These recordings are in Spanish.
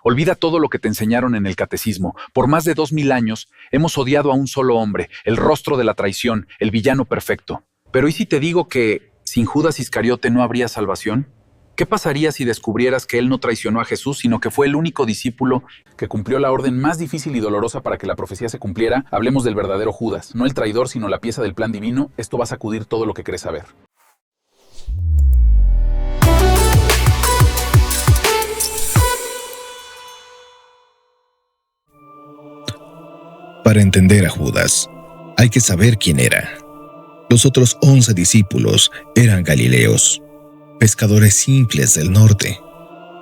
Olvida todo lo que te enseñaron en el catecismo. Por más de 2000 años hemos odiado a un solo hombre, el rostro de la traición, el villano perfecto. Pero ¿y si te digo que sin Judas Iscariote no habría salvación? ¿Qué pasaría si descubrieras que él no traicionó a Jesús, sino que fue el único discípulo que cumplió la orden más difícil y dolorosa para que la profecía se cumpliera? Hablemos del verdadero Judas, no el traidor, sino la pieza del plan divino. Esto va a sacudir todo lo que crees saber. Para entender a Judas, hay que saber quién era. Los otros 11 discípulos eran galileos, pescadores simples del norte,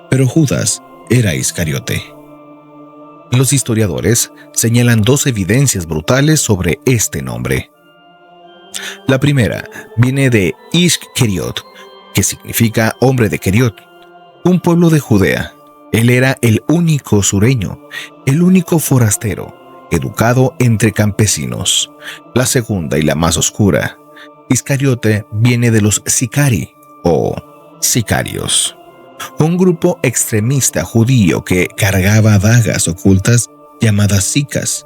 pero Judas era Iscariote. Los historiadores señalan 2 evidencias brutales sobre este nombre. La primera viene de Iskeriot, que significa hombre de Keriot, un pueblo de Judea. Él era el único sureño, el único forastero, educado entre campesinos. La segunda y la más oscura, Iscariote, viene de los sicari o sicarios, un grupo extremista judío que cargaba dagas ocultas llamadas sicas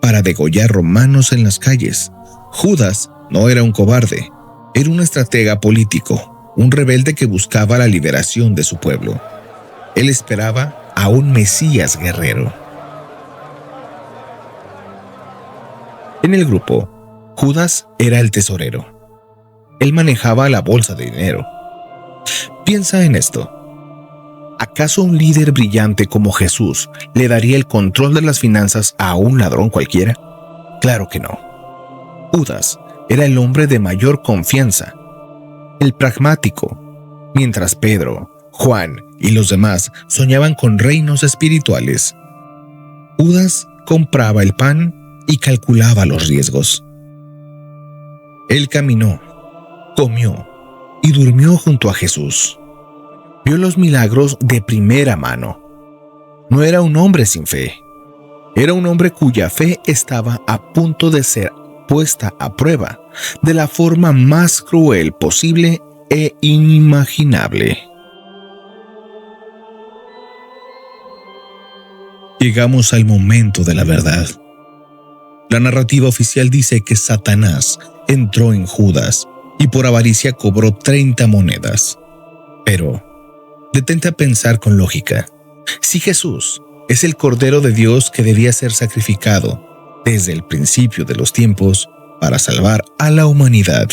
para degollar romanos en las calles. Judas no era un cobarde, era un estratega político, un rebelde que buscaba la liberación de su pueblo. Él esperaba a un Mesías guerrero. En el grupo, Judas era el tesorero. Él manejaba la bolsa de dinero. Piensa en esto. ¿Acaso un líder brillante como Jesús le daría el control de las finanzas a un ladrón cualquiera? Claro que no. Judas era el hombre de mayor confianza, el pragmático, mientras Pedro, Juan y los demás soñaban con reinos espirituales. Judas compraba el pan y calculaba los riesgos. Él caminó, comió y durmió junto a Jesús. Vio los milagros de primera mano. No era un hombre sin fe. Era un hombre cuya fe estaba a punto de ser puesta a prueba de la forma más cruel posible e inimaginable. Llegamos al momento de la verdad. La narrativa oficial dice que Satanás entró en Judas y por avaricia cobró 30 monedas. Pero detente a pensar con lógica. Si Jesús es el Cordero de Dios que debía ser sacrificado desde el principio de los tiempos para salvar a la humanidad,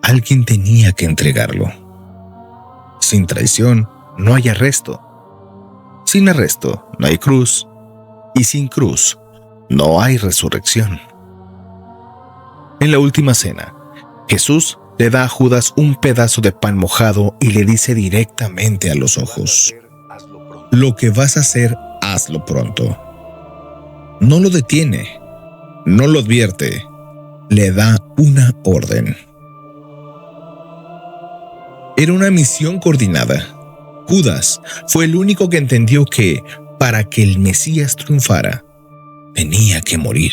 alguien tenía que entregarlo. Sin traición no hay arresto. Sin arresto no hay cruz. Y sin cruz no hay resurrección. En la última cena, Jesús le da a Judas un pedazo de pan mojado y le dice directamente a los ojos: lo que vas a hacer, hazlo pronto. No lo detiene, no lo advierte, le da una orden. Era una misión coordinada. Judas fue el único que entendió que, para que el Mesías triunfara, tenía que morir.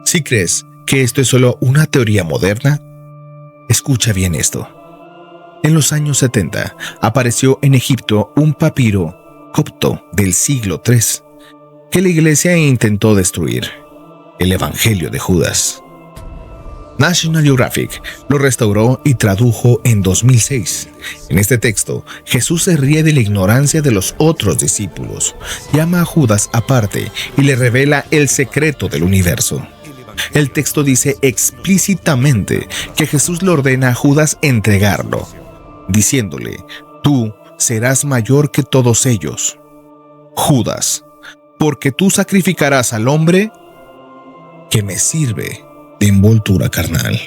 Si crees que esto es solo una teoría moderna, escucha bien esto. En los años 70 apareció en Egipto un papiro copto del siglo III que la iglesia intentó destruir: el Evangelio de Judas. National Geographic lo restauró y tradujo en 2006. En este texto, Jesús se ríe de la ignorancia de los otros discípulos, llama a Judas aparte y le revela el secreto del universo. El texto dice explícitamente que Jesús le ordena a Judas entregarlo, diciéndole: tú serás mayor que todos ellos. Judas, porque tú sacrificarás al hombre que me sirve de envoltura carnal.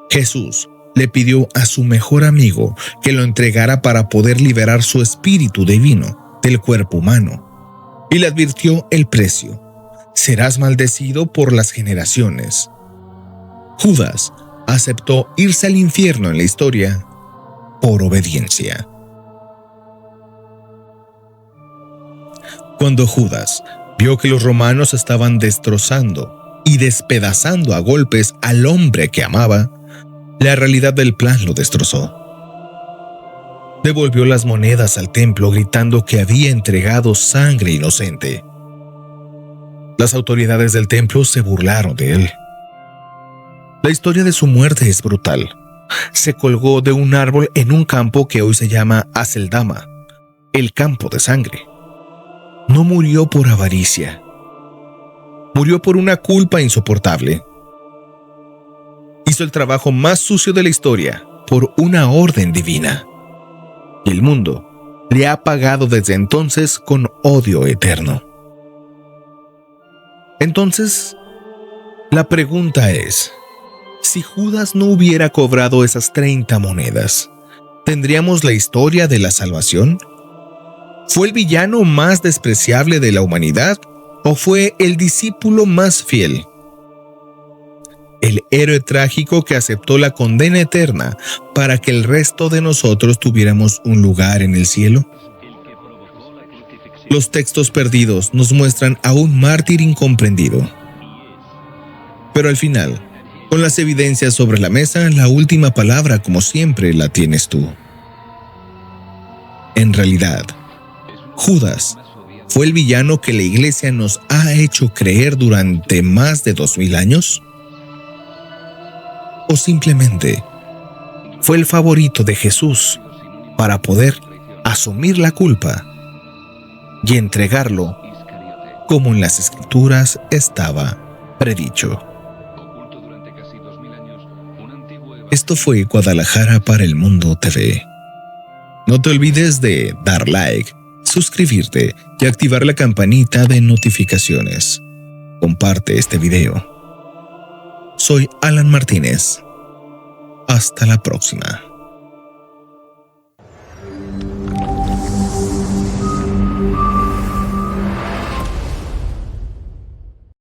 Jesús le pidió a su mejor amigo que lo entregara para poder liberar su espíritu divino del cuerpo humano, y le advirtió el precio: serás maldecido por las generaciones. Judas aceptó irse al infierno en la historia por obediencia. Cuando Judas vio que los romanos estaban destrozando y despedazando a golpes al hombre que amaba, la realidad del plan lo destrozó. Devolvió las monedas al templo gritando que había entregado sangre inocente. Las autoridades del templo se burlaron de él. La historia de su muerte es brutal. Se colgó de un árbol en un campo que hoy se llama Aceldama, el campo de sangre. No murió por avaricia. Murió por una culpa insoportable. Hizo el trabajo más sucio de la historia por una orden divina. Y el mundo le ha pagado desde entonces con odio eterno. Entonces, la pregunta es, si Judas no hubiera cobrado esas 30 monedas, ¿tendríamos la historia de la salvación? ¿Fue el villano más despreciable de la humanidad o fue el discípulo más fiel? El héroe trágico que aceptó la condena eterna para que el resto de nosotros tuviéramos un lugar en el cielo. Los textos perdidos nos muestran a un mártir incomprendido. Pero al final, con las evidencias sobre la mesa, la última palabra, como siempre, la tienes tú. En realidad, Judas fue el villano que la Iglesia nos ha hecho creer durante más de 2000 años. ¿O simplemente fue el favorito de Jesús para poder asumir la culpa y entregarlo como en las Escrituras estaba predicho? Esto fue Guadalajara para el Mundo TV. No te olvides de dar like, suscribirte y activar la campanita de notificaciones. Comparte este video. Soy Alan Martínez. Hasta la próxima.